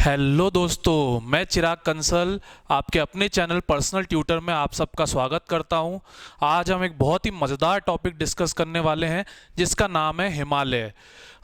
Hello दोस्तों, मैं चिराग कंसल आपके अपने चैनल पर्सनल ट्यूटर में आप सबका स्वागत करता हूं। आज हम एक बहुत ही मज़ेदार टॉपिक डिस्कस करने वाले हैं जिसका नाम है हिमालय।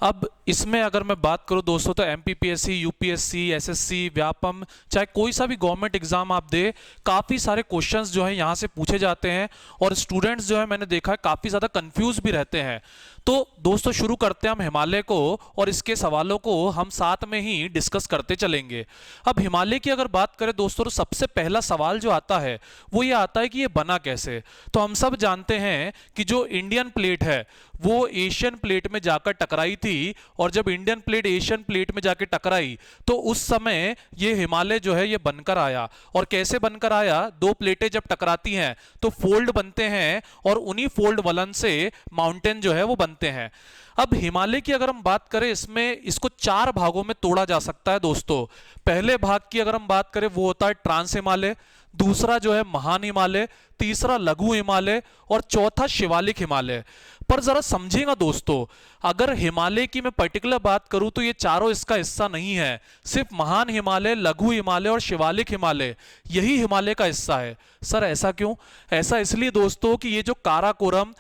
अब इसमें अगर मैं बात करूं दोस्तों तो एमपीपीएससी, यूपीएससी, एसएससी, व्यापम, चाहे कोई सा भी गवर्नमेंट एग्जाम आप दे, काफ़ी सारे क्वेश्चंस जो हैं यहाँ से पूछे जाते हैं और स्टूडेंट्स जो है मैंने देखा है काफ़ी ज़्यादा कंफ्यूज भी रहते हैं। तो दोस्तों शुरू करते हैं हम हिमालय को और इसके सवालों को हम साथ में ही डिस्कस करते चलेंगे। अब हिमालय की अगर बात करें दोस्तों तो सबसे पहला सवाल जो आता है वो ये आता है कि ये बना कैसे। तो हम सब जानते हैं कि जो इंडियन प्लेट है वो एशियन प्लेट में जाकर टकराई थी और जब इंडियन प्लेट एशियन प्लेट में जाकर टकराई तो उस समय ये हिमालय जो है ये बनकर आया। और कैसे बनकर आया? दो प्लेटें जब टकराती हैं तो फोल्ड बनते हैं और उन्हीं फोल्ड वलन से माउंटेन जो है वो बनते हैं। अब हिमालय की अगर हम बात करें इसमें इसको चार भागों में तोड़ा जा सकता है दोस्तों। पहले भाग की अगर हम बात करें वो होता है ट्रांस हिमालय, दूसरा जो है महान हिमालय, तीसरा लघु हिमालय और चौथा शिवालिक हिमालय। पर जरा समझिएगा दोस्तों, अगर हिमालय की मैं पर्टिकुलर बात करूं तो ये चारों इसका हिस्सा नहीं है। सिर्फ महान हिमालय, लघु हिमालय और शिवालिक हिमालय यही हिमालय का हिस्सा है। सर ऐसा क्यों? ऐसा इसलिए दोस्तों कि ये जो काराकोरम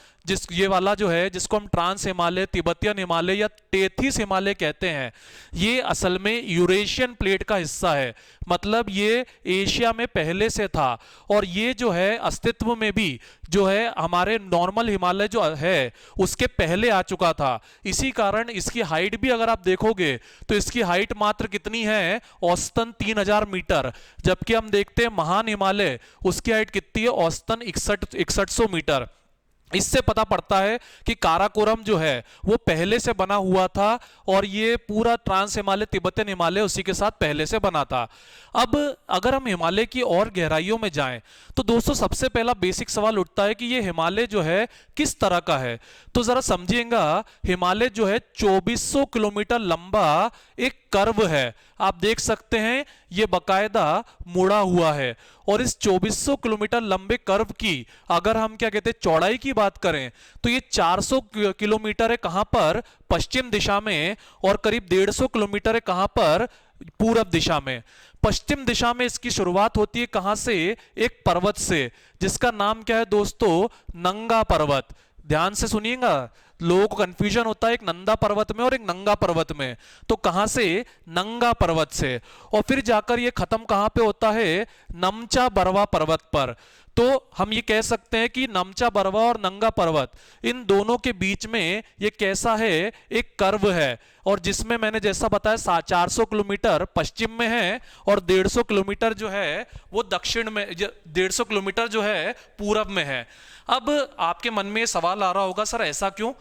ये वाला जो है जिसको हम ट्रांस हिमालय, तिब्बतियन हिमालय या टेथिस हिमालय कहते हैं, ये असल में यूरेशियन प्लेट का हिस्सा है। मतलब ये एशिया में पहले से था और ये जो है अस्तित्व में भी जो है हमारे नॉर्मल हिमालय जो है उसके पहले आ चुका था। इसी कारण इसकी हाइट भी अगर आप देखोगे तो इसकी हाइट मात्र कितनी है? औसतन 3000 मीटर। जबकि हम देखते हैं महान हिमालय उसकी हाइट कितनी है? औसतन 6100 मीटर। इससे पता पड़ता है कि काराकोरम जो है वो पहले से बना हुआ था और ये पूरा ट्रांस हिमालय, तिब्बतियन हिमालय उसी के साथ पहले से बना था। अब अगर हम हिमालय की और गहराइयों में जाएं तो दोस्तों सबसे पहला बेसिक सवाल उठता है कि ये हिमालय जो है किस तरह का है। तो जरा समझिएगा, हिमालय जो है 2400 किलोमीटर लंबा एक कर्व है। आप देख सकते हैं ये बकायदा मुड़ा हुआ है और इस 2400 किलोमीटर लंबे कर्व की अगर हम क्या कहते हैं चौड़ाई की बात करें तो ये 400 किलोमीटर है कहां पर? पश्चिम दिशा में। और करीब 150 किलोमीटर है कहां पर? पूरब दिशा में। पश्चिम दिशा में इसकी शुरुआत होती है कहां से? एक पर्वत से जिसका नाम क्या है दोस्तों? नंगा पर्वत। ध्यान से सुनिएगा, लोगों को कंफ्यूजन होता है एक नंदा पर्वत में और एक नंगा पर्वत में। तो कहां से? नंगा पर्वत से। और फिर जाकर ये खत्म कहां पे होता है? नमचा बरवा पर्वत पर। तो हम ये कह सकते हैं कि नमचा बरवा और नंगा पर्वत इन दोनों के बीच में ये कैसा है? एक कर्व है और जिसमें मैंने जैसा बताया 400 किलोमीटर पश्चिम में है और 150 किलोमीटर जो है वो दक्षिण में, 150 किलोमीटर जो है पूरब में है। अब आपके मन में सवाल आ रहा होगा, सर ऐसा क्यों?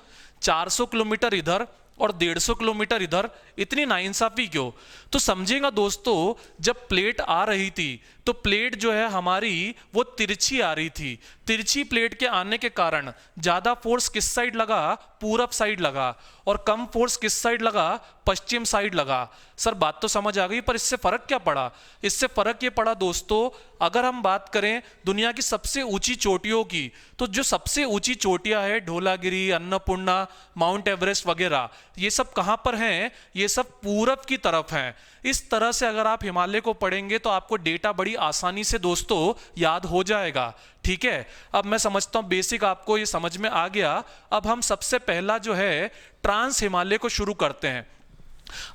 400 किलोमीटर इधर और 150 किलोमीटर इधर, इतनी नाइंसाफी क्यों? तो समझिएगा दोस्तों, जब प्लेट आ रही थी तो प्लेट जो है हमारी वो तिरछी आ रही थी। तिरछी प्लेट के आने के कारण ज्यादा फोर्स किस साइड लगा? पूरब साइड लगा। और कम फोर्स किस साइड लगा? पश्चिम साइड लगा। सर बात तो समझ आ गई, पर इससे फर्क क्या पड़ा? इससे फर्क ये पड़ा दोस्तों, अगर हम बात करें दुनिया की सबसे ऊंची चोटियों की, तो जो सबसे ऊंची चोटियां है ढोलागिरी, अन्नपूर्णा, माउंट एवरेस्ट वगैरह, ये सब कहां पर हैं? ये सब पूरब की तरफ हैं। इस तरह से अगर आप हिमालय को पढ़ेंगे तो आपको डेटा बड़ी आसानी से दोस्तों याद हो जाएगा। ठीक है, अब मैं समझता हूं बेसिक आपको ये समझ में आ गया। अब हम सबसे पहला जो है ट्रांस हिमालय को शुरू करते हैं।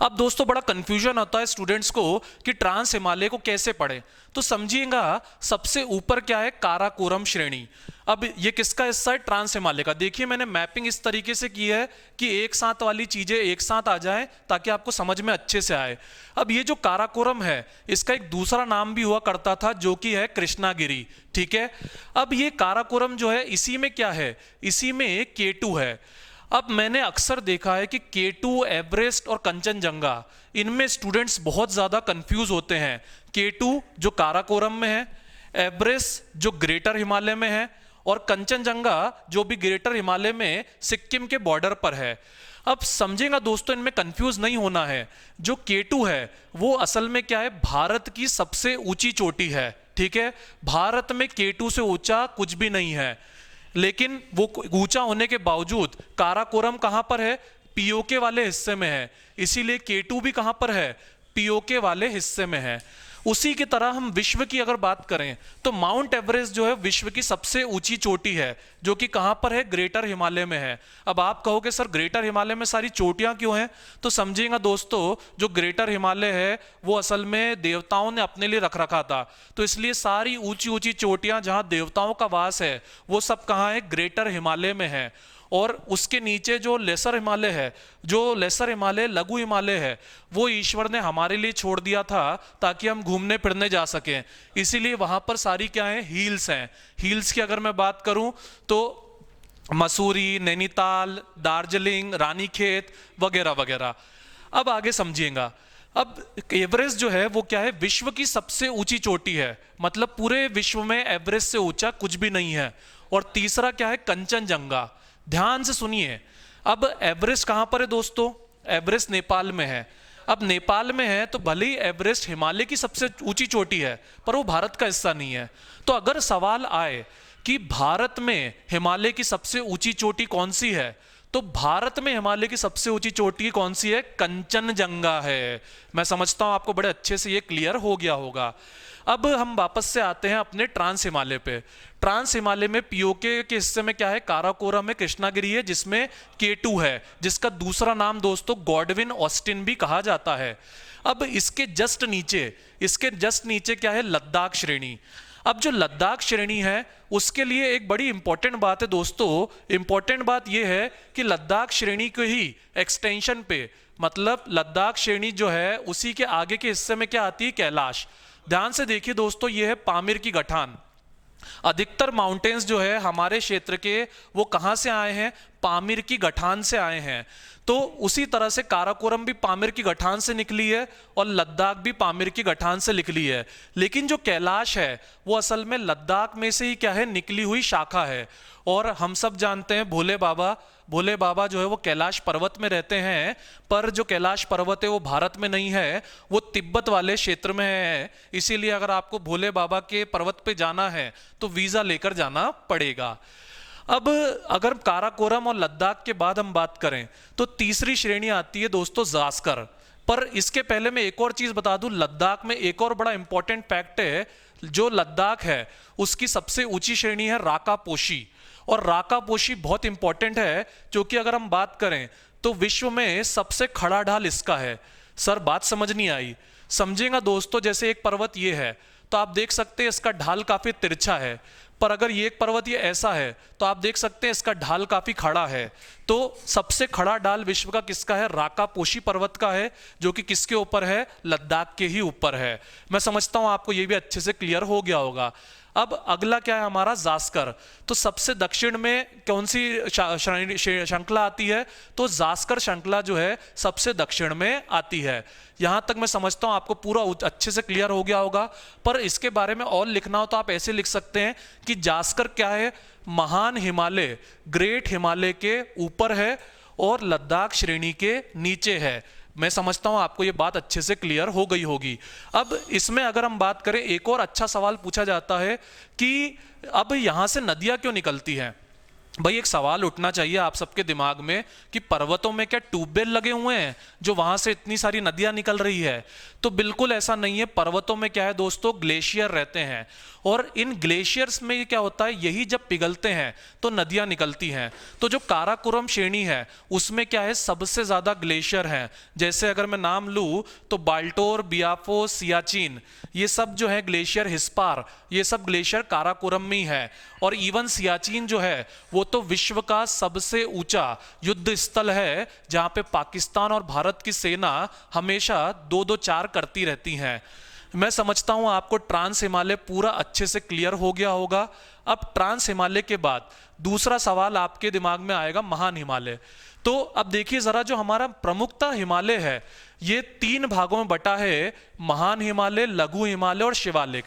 अब दोस्तों बड़ा कंफ्यूजन होता है स्टूडेंट्स को कि ट्रांस हिमालय को कैसे पढ़ें। तो समझिएगा, सबसे ऊपर क्या है? काराकोरम श्रेणी। अब ये किसका हिस्सा है? ट्रांस हिमालय का। देखिए मैंने मैपिंग इस तरीके से की है कि एक साथ वाली चीजें एक साथ आ जाएं ताकि आपको समझ में अच्छे से आए। अब ये जो काराकोरम है इसका एक दूसरा नाम भी हुआ करता था जो कि है कृष्णागिरी। ठीक है, अब ये काराकोरम जो है इसी में क्या है? इसी में केटू है। अब मैंने अक्सर देखा है कि केटू, एवरेस्ट और कंचनजंगा, इनमें स्टूडेंट्स बहुत ज्यादा कंफ्यूज होते हैं। केटू जो काराकोरम में है, एवरेस्ट जो ग्रेटर हिमालय में है और कंचनजंगा जो भी ग्रेटर हिमालय में सिक्किम के बॉर्डर पर है। अब समझेगा दोस्तों, इनमें कंफ्यूज नहीं होना है। जो केटू है वो असल में क्या है? भारत की सबसे ऊंची चोटी है। ठीक है, भारत में केटू से ऊंचा कुछ भी नहीं है। लेकिन वो ऊंचा होने के बावजूद काराकोरम कहां पर है? पीओके वाले हिस्से में है। इसीलिए केटू भी कहां पर है? पीओके वाले हिस्से में है। उसी की तरह हम विश्व की अगर बात करें तो माउंट एवरेस्ट जो है विश्व की सबसे ऊंची चोटी है, जो कि कहां पर है, ग्रेटर हिमालय में है। अब आप कहोगे सर ग्रेटर हिमालय में सारी चोटियां क्यों हैं, तो समझिएगा दोस्तों, जो ग्रेटर हिमालय है वो असल में देवताओं ने अपने लिए रख रखा था, तो इसलिए सारी ऊंची ऊंची चोटियां जहां देवताओं का वास है वो सब कहां है, ग्रेटर हिमालय में है। और उसके नीचे जो लेसर हिमालय है, जो लेसर हिमालय, लघु हिमालय है, वो ईश्वर ने हमारे लिए छोड़ दिया था ताकि हम घूमने फिरने जा सकें। इसीलिए वहां पर सारी क्या है, हिल्स हैं। हिल्स की अगर मैं बात करूं तो मसूरी, नैनीताल, दार्जिलिंग, रानीखेत वगैरह वगैरह। अब आगे समझिएगा, अब एवरेस्ट जो है वो क्या है, विश्व की सबसे ऊंची चोटी है, मतलब पूरे विश्व में एवरेस्ट से ऊंचा कुछ भी नहीं है। और तीसरा क्या है, कंचनजंगा। ध्यान से सुनिए, अब एवरेस्ट कहां पर है दोस्तों, एवरेस्ट नेपाल में है। अब नेपाल में है तो भले ही एवरेस्ट हिमालय की सबसे ऊंची चोटी है, पर वो भारत का हिस्सा नहीं है। तो अगर सवाल आए कि भारत में हिमालय की सबसे ऊंची चोटी कौन सी है, तो भारत में हिमालय की सबसे ऊंची चोटी कौन सी है, कंचनजंगा है। मैं समझता हूं आपको बड़े अच्छे से ये क्लियर हो गया होगा। अब हम वापस से आते हैं अपने ट्रांस हिमालय पे। ट्रांस हिमालय में पीओके के हिस्से में क्या है, काराकोरम है, कृष्णागिरी है, जिसमें K2 है, जिसका दूसरा नाम दोस्तों गॉडविन ऑस्टिन भी कहा जाता है। अब इसके जस्ट नीचे क्या है, लद्दाख श्रेणी। अब जो लद्दाख श्रेणी है उसके लिए एक बड़ी इंपॉर्टेंट बात है दोस्तों, इंपॉर्टेंट बात यह है कि लद्दाख श्रेणी के ही एक्सटेंशन पे, मतलब लद्दाख श्रेणी जो है उसी के आगे के हिस्से में क्या आती है, कैलाश। ध्यान से देखिए दोस्तों, यह है पामीर की गठान। अधिकतर माउंटेन्स जो है हमारे क्षेत्र के वो कहां से आए हैं, पामीर की गठान से आए हैं। तो उसी तरह से काराकोरम भी पामीर की गठान से निकली है और लद्दाख भी पामीर की गठान से निकली है। लेकिन जो कैलाश है वो असल में लद्दाख में से ही क्या है, निकली हुई शाखा है। और हम सब जानते हैं भोले बाबा जो है वो कैलाश पर्वत में रहते हैं, पर जो कैलाश पर्वत है वो भारत में नहीं है, वो तिब्बत वाले क्षेत्र में है। इसीलिए अगर आपको भोले बाबा के पर्वत पे जाना है तो वीजा लेकर जाना पड़ेगा। अब अगर काराकोरम और लद्दाख के बाद हम बात करें तो तीसरी श्रेणी आती है दोस्तों जास्कर। पर इसके पहले मैं एक और चीज बता दूं, लद्दाख में एक और बड़ा इंपॉर्टेंट फैक्ट है, जो लद्दाख है उसकी सबसे ऊंची श्रेणी है राकापोशी। और राकापोशी बहुत इंपॉर्टेंट है क्योंकि अगर हम बात करें तो विश्व में सबसे खड़ा ढाल इसका है। सर बात समझ नहीं आई, समझेगा दोस्तों, जैसे एक पर्वत ये है तो आप देख सकते हैं इसका ढाल काफी तिरछा है, पर अगर ये एक पर्वत ये ऐसा है तो आप देख सकते हैं इसका ढाल काफी खड़ा है। तो सबसे खड़ा ढाल विश्व का किसका है, राकापोशी पर्वत का है, जो कि किसके ऊपर है, लद्दाख के ही ऊपर है। मैं समझता हूं आपको ये भी अच्छे से क्लियर हो गया होगा। अब अगला क्या है हमारा, जास्कर। तो सबसे दक्षिण में कौन सी श्रृंखला आती है, तो जास्कर श्रृंखला जो है सबसे दक्षिण में आती है। यहां तक मैं समझता हूं आपको पूरा अच्छे से क्लियर हो गया होगा। पर इसके बारे में और लिखना हो तो आप ऐसे लिख सकते हैं कि जास्कर क्या है, महान हिमालय, ग्रेट हिमालय के ऊपर है और लद्दाख श्रेणी के नीचे है। मैं समझता हूं आपको यह बात अच्छे से क्लियर हो गई होगी। अब इसमें अगर हम बात करें, एक और अच्छा सवाल पूछा जाता है कि अब यहां से नदियां क्यों निकलती हैं। भाई एक सवाल उठना चाहिए आप सबके दिमाग में कि पर्वतों में क्या ट्यूबवेल लगे हुए हैं जो वहां से इतनी सारी नदियां निकल रही है। तो बिल्कुल ऐसा नहीं है। पर्वतों में क्या है दोस्तों, ग्लेशियर रहते हैं और इन ग्लेशियर्स में क्या होता है, यही जब पिघलते हैं तो नदियां निकलती हैं। तो जो काराकोरम श्रेणी है उसमें क्या है, सबसे ज्यादा ग्लेशियर हैं। जैसे अगर मैं नाम लूं तो बाल्टोर, बियाफो, सियाचिन, ये सब जो है ग्लेशियर, हिस्पार, ये सब ग्लेशियर काराकोरम में ही है। और इवन सियाचिन जो है वो तो विश्व का सबसे ऊंचा युद्ध स्थल है, जहां पे पाकिस्तान और भारत की सेना हमेशा 2-2-4 करती रहती हैं। मैं समझता हूं आपको ट्रांस हिमालय पूरा अच्छे से क्लियर हो गया होगा। अब ट्रांस हिमालय के बाद दूसरा सवाल आपके दिमाग में आएगा, महान हिमालय। तो अब देखिए जरा, जो हमारा प्रमुखता हिमालय है ये 3 भागों में बटा है, महान हिमालय, लघु हिमालय और शिवालिक।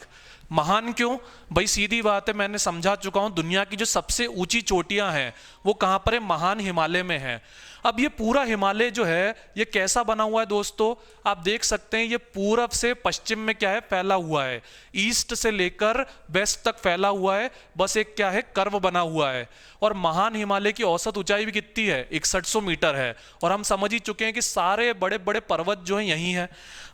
महान क्यों, भाई सीधी बात है, मैंने समझा चुका हूं, दुनिया की जो सबसे ऊंची चोटियां हैं वो कहां पर है, महान हिमालय में है। अब ये पूरा हिमालय जो है ये कैसा बना हुआ है दोस्तों, आप देख सकते हैं ये पूरब से पश्चिम में क्या है, फैला हुआ है, ईस्ट से लेकर वेस्ट तक फैला हुआ है, बस एक क्या है, कर्व बना हुआ है। और महान हिमालय की औसत ऊंचाई भी कितनी है, 6100 मीटर है। और हम समझ ही चुके हैं कि सारे बड़े बड़े पर्वत जो हैं यही हैं।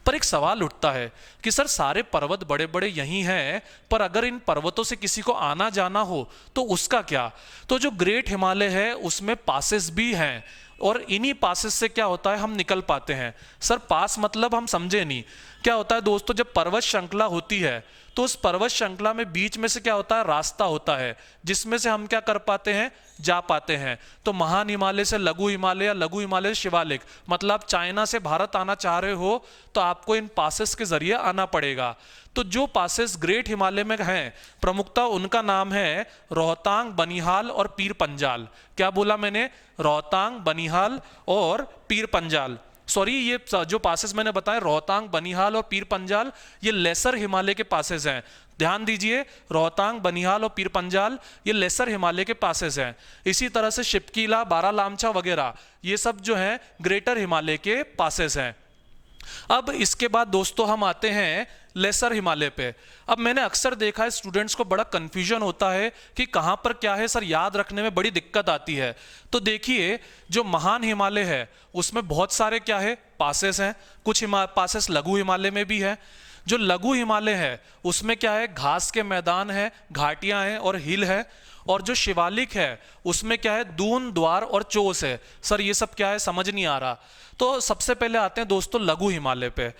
पर एक सवाल उठता है कि सर सारे पर्वत बड़े बड़े यहीं हैं, पर अगर इन पर्वतों से किसी को आना जाना हो तो उसका क्या? तो जो ग्रेट हिमालय है उसमें पासेस भी हैं, और इन्हीं पासेस से क्या होता है, हम निकल पाते हैं। सर पास मतलब हम समझे नहीं। क्या होता है दोस्तों, जब पर्वत श्रृंखला होती है तो उस पर्वत श्रृंखला में बीच में से क्या होता है, रास्ता होता है, जिसमें से हम क्या कर पाते हैं, जा पाते हैं। तो महान हिमालय से लघु हिमालय या लघु हिमालय से शिवालिक, मतलब आप चाइना से भारत आना चाह रहे हो तो आपको इन पासेस के जरिए आना पड़ेगा। तो जो पासेस ग्रेट हिमालय में हैं प्रमुखता उनका नाम है रोहतांग, बनिहाल और पीर पंजाल। क्या बोला मैंने? रोहतांग, बनिहाल और पीर पंजाल। सॉरी, ये जो पासेस मैंने बताए रोहतांग, बनिहाल और पीर पंजाल, ये लेसर हिमालय के पासेस हैं। ध्यान दीजिए, रोहतांग, बनिहाल और पीर पंजाल ये लेसर हिमालय के पासेस हैं। इसी तरह से शिपकीला, बारालामचा वगैरह ये सब जो हैं ग्रेटर हिमालय के पासेस हैं। अब इसके बाद दोस्तों हम आते हैं लेसर हिमालय पे। अब मैंने अक्सर देखा है स्टूडेंट्स को बड़ा कंफ्यूजन होता है कि कहाँ पर क्या है सर, याद रखने में बड़ी दिक्कत आती है। तो देखिए, जो महान हिमालय है उसमें बहुत सारे क्या है, पासेस हैं। कुछ पासेस लघु हिमालय में भी है। जो लघु हिमालय है उसमें क्या है, घास के मैदान है, घाटियां हैं और हिल है। और जो शिवालिक है उसमें क्या है, दून, द्वार और चोस है। सर ये सब क्या है, समझ नहीं आ रहा। तो सबसे पहले आते हैं दोस्तों लघु हिमालय पे।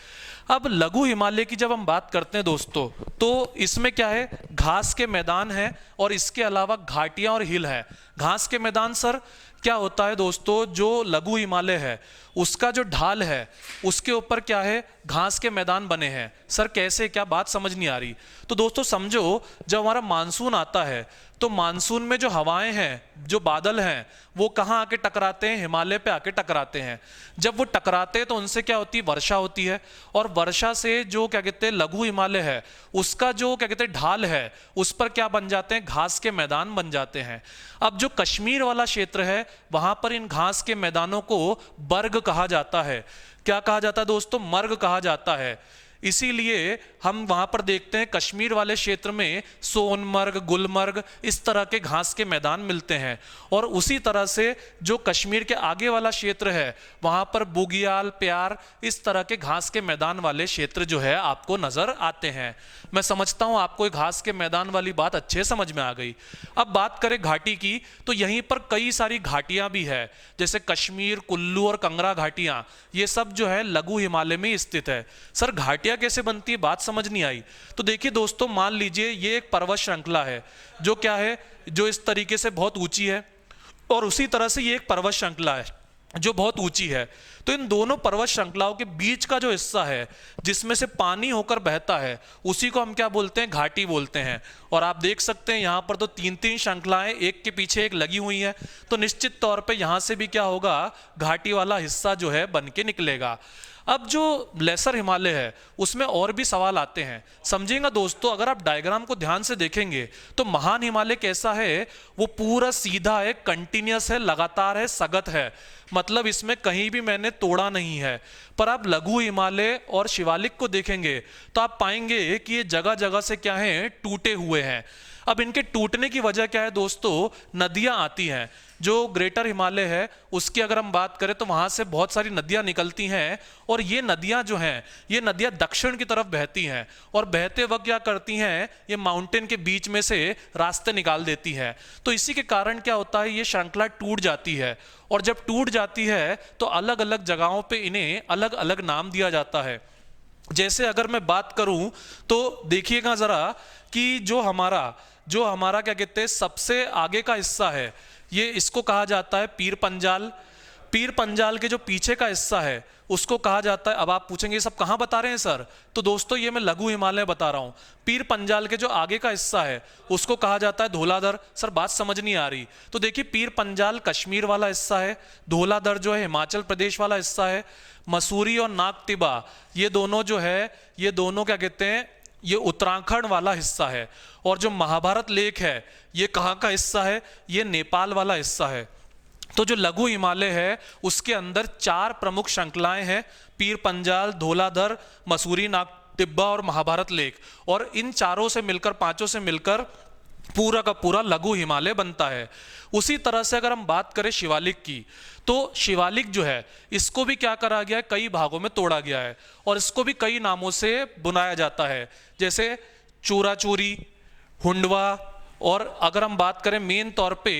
अब लघु हिमालय की जब हम बात करते हैं दोस्तों, तो इसमें क्या है, घास के मैदान है और इसके अलावा घाटियां और हिल है। घास के मैदान सर क्या होता है दोस्तों, जो लघु हिमालय है उसका जो ढाल है उसके ऊपर क्या है, घास के मैदान बने हैं। सर कैसे, क्या बात समझ नहीं आ रही? तो दोस्तों समझो, जब हमारा मानसून आता है तो मानसून में जो हवाएं हैं, जो बादल हैं, वो कहाँ आके टकराते हैं, हिमालय पे आके टकराते हैं। जब वो टकराते हैं तो उनसे क्या होती है, वर्षा होती है। और वर्षा से जो क्या कहते हैं लघु हिमालय है उसका जो क्या कहते हैं ढाल है उस पर क्या बन जाते हैं, घास के मैदान बन जाते हैं। अब जो कश्मीर वाला क्षेत्र है वहां पर इन घास के मैदानों को बर्ग कहा जाता है। क्या कहा जाता है दोस्तों, मर्ग कहा जाता है। इसीलिए हम वहां पर देखते हैं कश्मीर वाले क्षेत्र में सोनमर्ग, गुलमर्ग इस तरह के घास के मैदान मिलते हैं। और उसी तरह से जो कश्मीर के आगे वाला क्षेत्र है वहां पर बुगियाल, प्यार इस तरह के घास के मैदान वाले क्षेत्र जो है आपको नजर आते हैं। मैं समझता हूं आपको घास के मैदान वाली बात अच्छे समझ में आ गई। अब बात करें घाटी की, तो यहीं पर कई सारी घाटियां भी है, जैसे कश्मीर, कुल्लू और कंगरा घाटियां, ये सब जो है लघु हिमालय में स्थित है। सर घाटियां कैसे बनती है, बात समझ नहीं आई। तो देखिए दोस्तों, मान लीजिए ये एक पर्वत श्रृंखला है जो क्या है, जो इस तरीके से बहुत ऊंची है, और उसी तरह से ये एक पर्वत श्रृंखला है जो बहुत ऊंची है। तो इन दोनों पर्वत श्रृंखलाओं के बीच का जो हिस्सा है जिसमें से पानी होकर बहता है उसी को हम क्या बोलते हैं, घाटी बोलते हैं। और आप देख सकते हैं यहाँ पर तो तीन तीन श्रृंखलाएं एक के पीछे एक लगी हुई हैं, तो निश्चित तौर पे यहाँ से भी क्या होगा, घाटी वाला हिस्सा जो है बन के निकलेगा। अब जो लेसर हिमालय है उसमें और भी सवाल आते हैं, समझिएगा दोस्तों। अगर आप डायग्राम को ध्यान से देखेंगे तो महान हिमालय कैसा है, वो पूरा सीधा है, कंटिन्यूअस है, लगातार है, सगत है, मतलब इसमें कहीं भी मैंने तोड़ा नहीं है। पर आप लघु हिमालय और शिवालिक को देखेंगे तो आप पाएंगे कि ये जगह जगह से क्या है, टूटे हुए हैं। अब इनके टूटने की वजह क्या है दोस्तों, नदियां आती हैं। जो ग्रेटर हिमालय है उसकी अगर हम बात करें तो वहां से बहुत सारी नदियां निकलती हैं, और ये नदियां जो हैं ये नदियां दक्षिण की तरफ बहती हैं, और बहते वक्त क्या करती हैं, ये माउंटेन के बीच में से रास्ते निकाल देती हैं। तो इसी के कारण क्या होता है, ये श्रृंखला टूट जाती है, और जब टूट जाती है तो अलग अलग जगहों पे इन्हें अलग अलग नाम दिया जाता है। जैसे अगर मैं बात करूं तो देखिएगा जरा कि जो हमारा क्या कहते हैं सबसे आगे का हिस्सा है, ये इसको कहा जाता है पीर पंजाल। पीर पंजाल के जो पीछे का हिस्सा है उसको कहा जाता है, अब आप पूछेंगे ये सब कहाँ बता रहे हैं सर, तो दोस्तों ये मैं लघु हिमालय बता रहा हूँ। पीर पंजाल के जो आगे का हिस्सा है उसको कहा जाता है धौलाधर। सर बात समझ नहीं आ रही, तो देखिए पीर पंजाल कश्मीर वाला हिस्सा है, धौलाधर जो है हिमाचल प्रदेश वाला हिस्सा है, मसूरी और नागटिबा ये दोनों जो है, ये दोनों क्या कहते हैं, ये उत्तराखंड वाला हिस्सा है। और जो महाभारत लेक है ये कहाँ का हिस्सा है, ये नेपाल वाला हिस्सा है। तो जो लघु हिमालय है उसके अंदर 4 प्रमुख श्रृंखलाएं हैं, पीर पंजाल, धौलाधर, मसूरी, नागटिब्बा और महाभारत लेक। और इन चारों से मिलकर, 5 से मिलकर पूरा का पूरा लघु हिमालय बनता है। उसी तरह से अगर हम बात करें शिवालिक की, तो शिवालिक जो है इसको भी क्या करा गया है, कई भागों में तोड़ा गया है और इसको भी कई नामों से बुलाया जाता है, जैसे चूराचूरी, हुंडवा, और अगर हम बात करें मेन तौर पे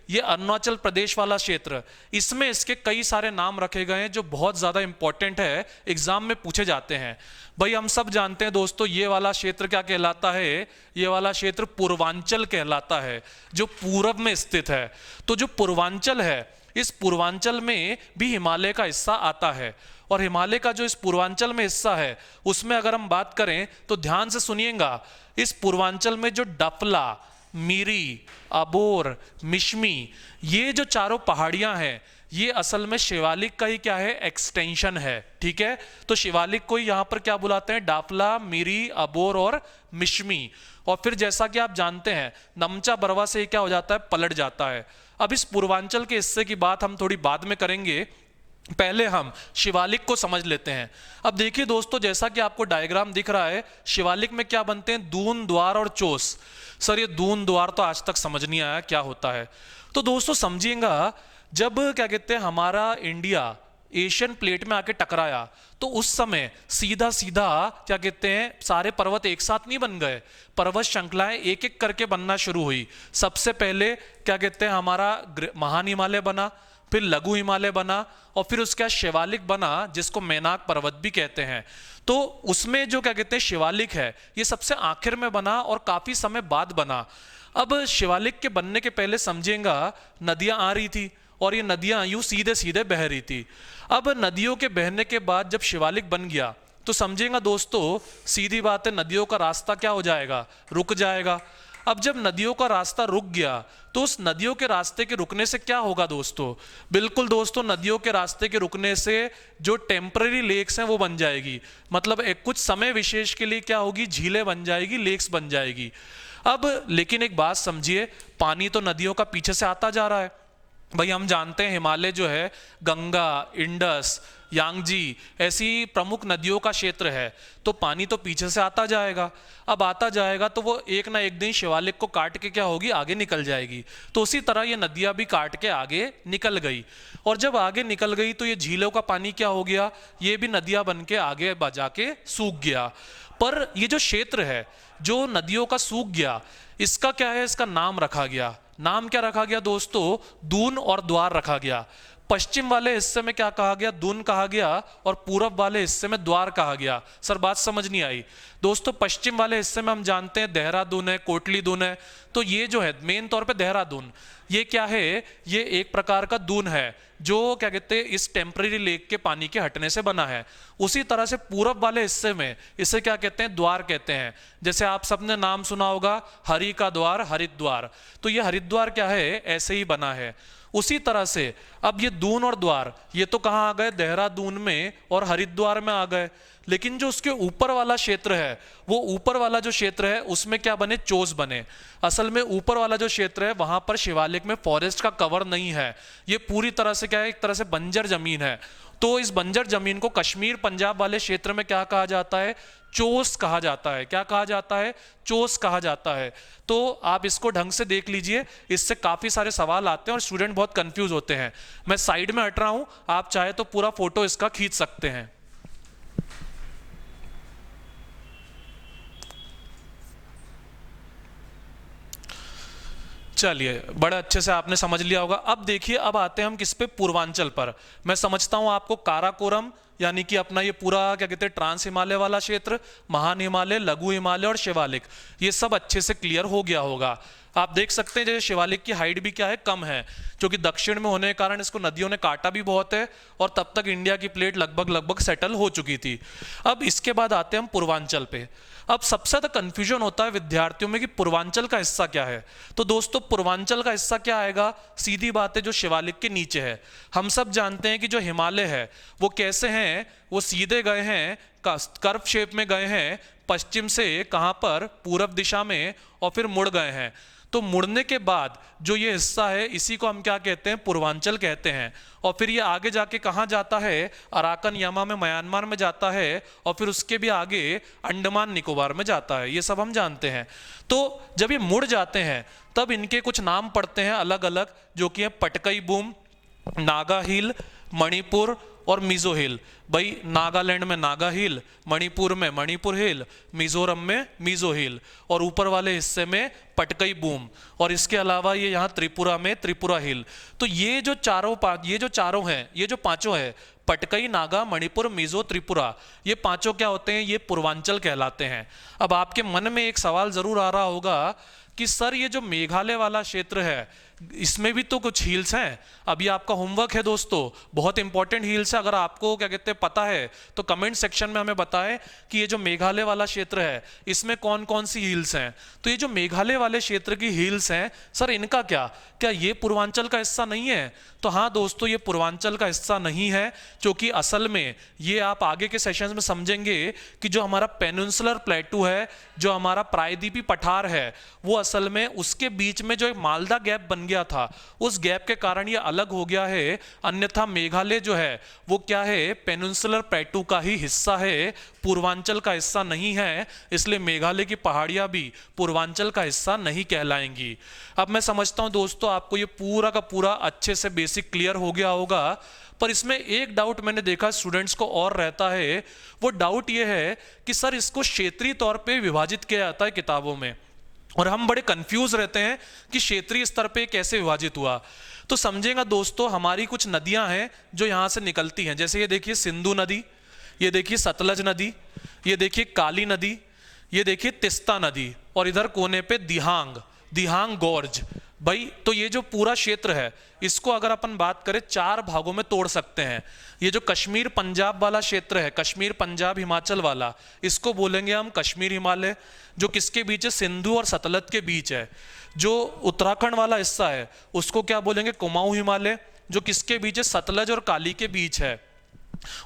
ये अरुणाचल प्रदेश वाला क्षेत्र, इसमें इसके कई सारे नाम रखे गए हैं जो बहुत ज़्यादा इंपॉर्टेंट है, एग्जाम में पूछे जाते हैं। भाई हम सब जानते हैं दोस्तों, ये वाला क्षेत्र क्या कहलाता है, ये वाला क्षेत्र पूर्वांचल कहलाता है, जो पूरब में स्थित है। तो जो पूर्वांचल है, इस पूर्वांचल में भी हिमालय का हिस्सा आता है, और हिमालय का जो इस पूर्वांचल में हिस्सा है उसमें अगर हम बात करें तो ध्यान से सुनिएगा, इस पूर्वांचल में जो डफला, मीरी, अबोर, मिश्मी, ये जो चारों पहाड़ियां हैं, ये असल में शिवालिक का ही क्या है, एक्सटेंशन है। ठीक है, तो शिवालिक को यहाँ पर क्या बुलाते हैं, डाफला, मीरी, अबोर और मिश्मी। और फिर जैसा कि आप जानते हैं नमचा बरवा से क्या हो जाता है, पलट जाता है। अब इस पूर्वांचल के हिस्से की बात हम थोड़ी बाद में करेंगे, पहले हम शिवालिक को समझ लेते हैं। अब देखिए दोस्तों, जैसा कि आपको डायग्राम दिख रहा है, शिवालिक में क्या बनते हैं, दून, द्वार और चोस। सर ये दून द्वार तो आज तक समझ नहीं आया क्या होता है। तो दोस्तों समझिएगा, जब क्या कहते हैं हमारा इंडिया एशियन प्लेट में आके टकराया, तो उस समय सीधा सीधा क्या कहते हैं सारे पर्वत एक साथ नहीं बन गए, पर्वत श्रृंखलाएं एक एक करके बनना शुरू हुई। सबसे पहले क्या कहते हैं हमारा महान हिमालय बना, फिर लघु हिमालय बना, और फिर उसके बाद शिवालिक बना, जिसको मैनाक पर्वत भी कहते हैं। तो उसमें जो क्या कहते हैं शिवालिक है, ये सबसे आखिर में बना और काफी समय बाद बना। अब शिवालिक के बनने के पहले समझेगा नदियां आ रही थी, और ये नदियां यूं सीधे सीधे बह रही थी। अब नदियों के बहने के बाद जब शिवालिक बन गया, तो समझेगा दोस्तों, सीधी बात है, नदियों का रास्ता क्या हो जाएगा, रुक जाएगा। अब जब नदियों का रास्ता रुक गया, तो उस नदियों के रास्ते के रुकने से क्या होगा दोस्तों, बिल्कुल दोस्तों, नदियों के रास्ते के रुकने से जो टेम्पररी लेक्स हैं वो बन जाएगी। मतलब एक कुछ समय विशेष के लिए क्या होगी, झीलें बन जाएगी, लेक्स बन जाएगी। अब लेकिन एक बात समझिए, पानी तो नदियों का पीछे से आता जा रहा है। भाई हम जानते हैं हिमालय जो है गंगा, इंडस, यांगजी ऐसी प्रमुख नदियों का क्षेत्र है, तो पानी तो पीछे से आता जाएगा। अब आता जाएगा तो वो एक ना एक दिन शिवालिक को काट के क्या होगी, आगे निकल जाएगी। तो उसी तरह ये नदियां भी काट के आगे निकल गई, और जब आगे निकल गई तो ये झीलों का पानी क्या हो गया, ये भी नदियां बन के आगे बजा के सूख गया। पर ये जो क्षेत्र है जो नदियों का सूख गया, इसका क्या है, इसका नाम रखा गया। नाम क्या रखा गया दोस्तों, दून और द्वार रखा गया। पश्चिम वाले हिस्से में क्या कहा गया, दून कहा गया, और पूरब वाले हिस्से में द्वार कहा गया। सर बात समझ नहीं आई दोस्तों, पश्चिम वाले हिस्से में हम जानते हैं देहरादून है, कोटली दून है। तो ये जो है मेन तौर पे देहरादून, ये क्या है, ये एक प्रकार का दून है जो क्या कहते हैं इस टेम्पररी लेक के पानी के हटने से बना है। उसी तरह से पूरब वाले हिस्से में इसे क्या कहते हैं, द्वार कहते हैं। जैसे आप सबने नाम सुना होगा हरि का द्वार, हरिद्वार, तो ये हरिद्वार क्या है, ऐसे ही बना है। उसी तरह से अब ये दून और द्वार, ये तो कहाँ आ गए, देहरादून में और हरिद्वार में आ गए। लेकिन जो उसके ऊपर वाला क्षेत्र है, वो ऊपर वाला जो क्षेत्र है उसमें क्या बने, चोस बने। असल में ऊपर वाला जो क्षेत्र है वहां पर शिवालिक में फॉरेस्ट का कवर नहीं है, ये पूरी तरह से क्या है, एक तरह से बंजर जमीन है। तो इस बंजर जमीन को कश्मीर पंजाब वाले क्षेत्र में क्या कहा जाता है, चोस कहा जाता है। क्या कहा जाता है, चोस कहा जाता है। तो आप इसको ढंग से देख लीजिए, इससे काफी सारे सवाल आते हैं और स्टूडेंट बहुत कंफ्यूज होते हैं। मैं साइड में हट रहा हूं, आप चाहे तो पूरा फोटो इसका खींच सकते हैं। चलिए, बड़े अच्छे से आपने समझ लिया होगा। अब देखिए, अब आते हैं हम किस पे, पूर्वांचल पर। मैं समझता हूं आपको काराकोरम यानी कि अपना ये पूरा क्या कहते हैं ट्रांस हिमालय वाला क्षेत्र, महान हिमालय, लघु हिमालय और शिवालिक, ये सब अच्छे से क्लियर हो गया होगा। आप देख सकते हैं जैसे शिवालिक की हाइट भी क्या है, कम है, क्योंकि दक्षिण में होने के कारण इसको नदियों ने काटा भी बहुत है, और तब तक इंडिया की प्लेट लगभग सेटल हो चुकी थी। अब इसके बाद आते हैं हम पूर्वांचल पे। अब सबसे ज्यादा कंफ्यूजन होता है विद्यार्थियों में कि पूर्वांचल का हिस्सा क्या है। तो दोस्तों पूर्वांचल का हिस्सा क्या आएगा, सीधी बात है जो शिवालिक के नीचे है। हम सब जानते हैं कि जो हिमालय है वो कैसे हैं, वो सीधे गए हैं, कर्व शेप में गए हैं पश्चिम से कहां पर, पूरब दिशा में, और फिर मुड़ गए हैं। तो मुड़ने के बाद जो ये हिस्सा है इसी को हम क्या कहते हैं, पूर्वांचल कहते हैं। और फिर ये आगे जाके कहाँ जाता है, अराकन यामा में म्यांमार में जाता है, और फिर उसके भी आगे अंडमान निकोबार में जाता है। ये सब हम जानते हैं। तो जब ये मुड़ जाते हैं तब इनके कुछ नाम पड़ते हैं अलग अलग, जो कि है पटकई बूम, नागा हिल, मणिपुर और मिजो हिल। भाई नागालैंड में नागा हिल, मणिपुर में मणिपुर हिल, मिजोरम में मिजो हिल, और ऊपर वाले हिस्से में पटकई बूम, और इसके अलावा ये यहाँ त्रिपुरा में त्रिपुरा हिल। तो ये जो चारों हैं, ये जो पांचों है, पटकई, नागा, मणिपुर, मिजो, त्रिपुरा, ये पांचों क्या होते हैं, ये पूर्वांचल कहलाते हैं। अब आपके मन में एक सवाल जरूर आ रहा होगा कि सर ये जो मेघालय वाला क्षेत्र है इसमें भी तो कुछ हिल्स हैं। अभी आपका होमवर्क है दोस्तों, बहुत इंपॉर्टेंट हिल्स है। अगर आपको क्या कहते हैं पता है तो कमेंट सेक्शन में हमें बताएं कि ये जो मेघालय वाला क्षेत्र है इसमें कौन कौन सी हिल्स हैं। तो ये जो मेघालय वाले क्षेत्र की हिल्स हैं सर, इनका क्या ये पूर्वांचल का हिस्सा नहीं है? तो हाँ दोस्तों, ये पूर्वांचल का हिस्सा नहीं है, क्योंकि असल में ये आप आगे के सेशंस में समझेंगे कि जो हमारा पेनिनसुलर प्लेटू है, जो हमारा प्रायद्वीपीय पठार है, वो असल में उसके बीच में जो एक मालदा गैप बन गया था, उस गैप के कारण ये अलग हो गया है। अन्यथा मेघालय जो है वो क्या है, पेनिनसुलर प्लेटू का ही हिस्सा है, पूर्वांचल का हिस्सा नहीं है। इसलिए मेघालय की पहाड़ियां भी पूर्वांचल का हिस्सा नहीं कहलाएंगी। अब मैं समझता हूं दोस्तों आपको ये पूरा का पूरा अच्छे से बेसिक क्लियर हो गया होगा। पर इसमें एक डाउट मैंने देखा स्टूडेंट्स को और रहता है, वो डाउट ये है कि सर इसको क्षेत्रीय तौर पे विभाजित किया जाता है किताबों में, और हम बड़े कंफ्यूज रहते हैं कि क्षेत्रीय स्तर पे कैसे विभाजित हुआ। तो समझेगा दोस्तों, हमारी कुछ नदियां हैं जो यहां से निकलती हैं। जैसे ये देखिए सिंधु नदी, ये देखिए सतलज नदी, ये देखिए काली नदी, ये देखिए तिस्ता नदी, और इधर कोने पे दिहांग गॉर्ज। भाई तो ये जो पूरा क्षेत्र है इसको अगर अपन बात करें 4 भागों में तोड़ सकते हैं। ये जो कश्मीर पंजाब वाला क्षेत्र है, कश्मीर पंजाब हिमाचल वाला, इसको बोलेंगे हम कश्मीर हिमालय, जो किसके बीच है, सिंधु और सतलज के बीच है। जो उत्तराखंड वाला हिस्सा है उसको क्या बोलेंगे, कुमाऊं हिमालय, जो किसके बीच है, सतलज और काली के बीच है।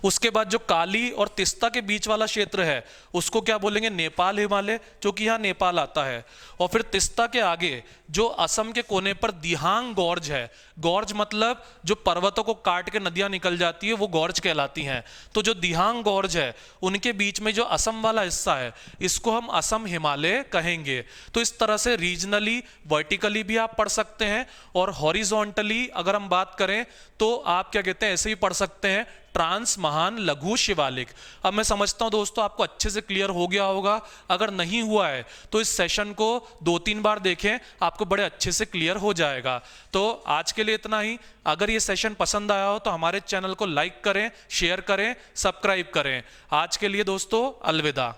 उसके बाद जो काली और तिस्ता के बीच वाला क्षेत्र है उसको क्या बोलेंगे, नेपाल हिमालय, जो कि यहाँ नेपाल आता है। और फिर तिस्ता के आगे जो असम के कोने पर दिहांग गॉर्ज है, गॉर्ज मतलब जो पर्वतों को काट के नदियां निकल जाती है वो गॉर्ज कहलाती हैं। तो जो दिहांग गॉर्ज है उनके बीच में जो असम वाला हिस्सा है इसको हम असम हिमालय कहेंगे। तो इस तरह से रीजनली वर्टिकली भी आप पढ़ सकते हैं, और हॉरिजॉन्टली अगर हम बात करें तो आप क्या कहते हैं, ऐसे ही पढ़ सकते हैं, ट्रांस महान लघु शिवालिक। अब मैं समझता हूं दोस्तों आपको अच्छे से क्लियर हो गया होगा। अगर नहीं हुआ है तो इस सेशन को 2-3 बार देखें, आपको बड़े अच्छे से क्लियर हो जाएगा। तो आज के लिए इतना ही। अगर ये सेशन पसंद आया हो तो हमारे चैनल को लाइक करें, शेयर करें, सब्सक्राइब करें। आज के लिए दोस्तों अलविदा।